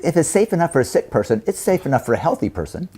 If it's safe enough for a sick person, it's safe enough for a healthy person.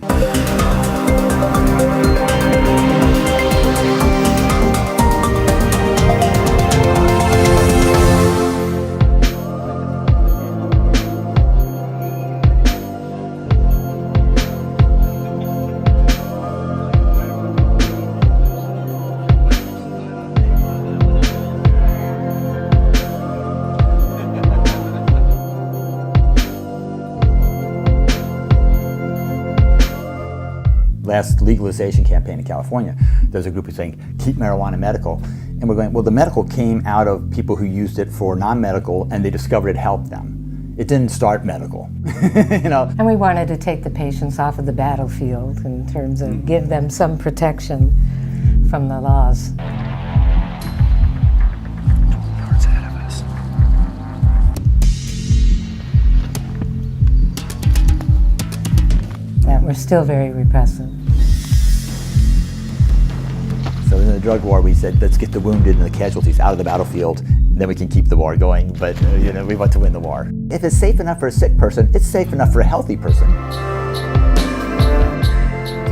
Last legalization campaign in California, there's a group who's saying, keep marijuana medical. And we're going, well, the medical came out of people who used it for non-medical, and they discovered it helped them. It didn't start medical, you know. And we wanted to take the patients off of the battlefield in terms of give them some protection from the laws. Yards ahead of us. That were still very repressive. So in the drug war, we said, let's get the wounded and the casualties out of the battlefield, then we can keep the war going, but you know, we want to win the war. If it's safe enough for a sick person, it's safe enough for a healthy person.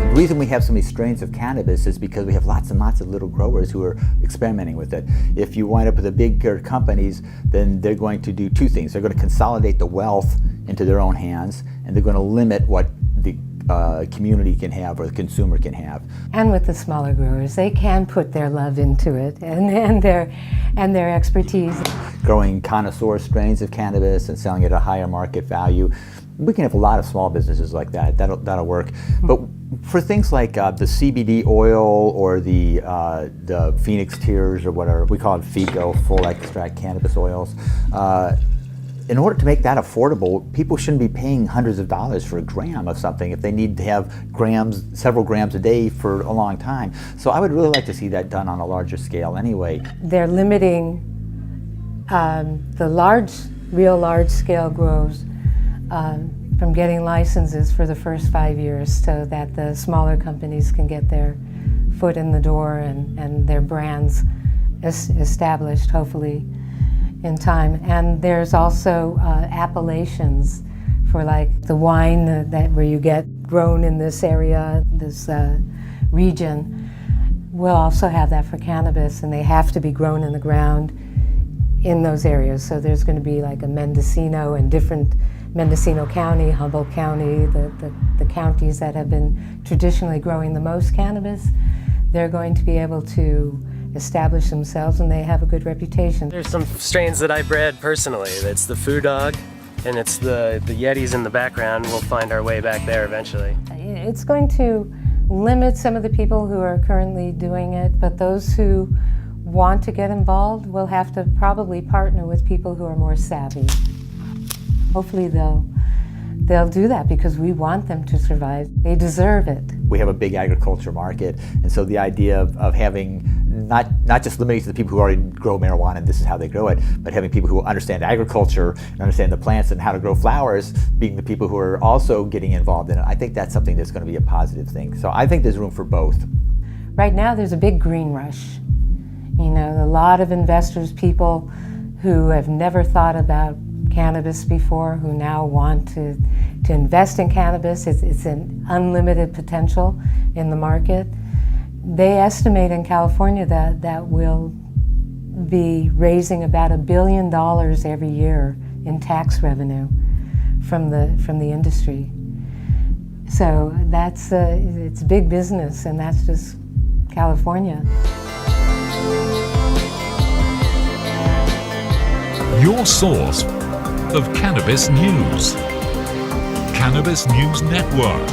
The reason we have so many strains of cannabis is because we have lots and lots of little growers who are experimenting with it. If you wind up with the bigger companies, then they're going to do two things. They're going to consolidate the wealth into their own hands, and they're going to limit what the community can have or the consumer can have. And with the smaller growers, they can put their love into it and their expertise. Growing connoisseur strains of cannabis and selling it at a higher market value. We can have a lot of small businesses like that. That'll work. But for things like the CBD oil or the Phoenix Tears or whatever, we call it FICO, full extract cannabis oils, in order to make that affordable, people shouldn't be paying hundreds of dollars for a gram of something if they need to have grams, several grams a day for a long time. So I would really like to see that done on a larger scale anyway. They're limiting the real large scale grows from getting licenses for the first 5 years so that the smaller companies can get their foot in the door and their brands established, hopefully, in time. And there's also appellations for like the wine that where you get grown in this area, this region. We'll also have that for cannabis, and they have to be grown in the ground in those areas. So there's going to be like a Mendocino and different Mendocino County, Humboldt County, the counties that have been traditionally growing the most cannabis. They're going to be able to establish themselves, and they have a good reputation. There's some strains that I bred personally. It's the Foo Dog, and it's the Yetis in the background. We'll find our way back there eventually. It's going to limit some of the people who are currently doing it, but those who want to get involved will have to probably partner with people who are more savvy. Hopefully they'll do that because we want them to survive. They deserve it. We have a big agriculture market, and so the idea of having not just limiting to the people who already grow marijuana and this is how they grow it, but having people who understand agriculture and understand the plants and how to grow flowers being the people who are also getting involved in it. I think that's something that's going to be a positive thing. So I think there's room for both. Right now there's a big green rush. You know, a lot of investors, people who have never thought about cannabis before, who now want to invest in cannabis. It's an unlimited potential in the market. They estimate in California that we'll be raising about $1 billion every year in tax revenue from the industry. So that's it's big business, and that's just California. Your source of cannabis news. Cannabis News Network.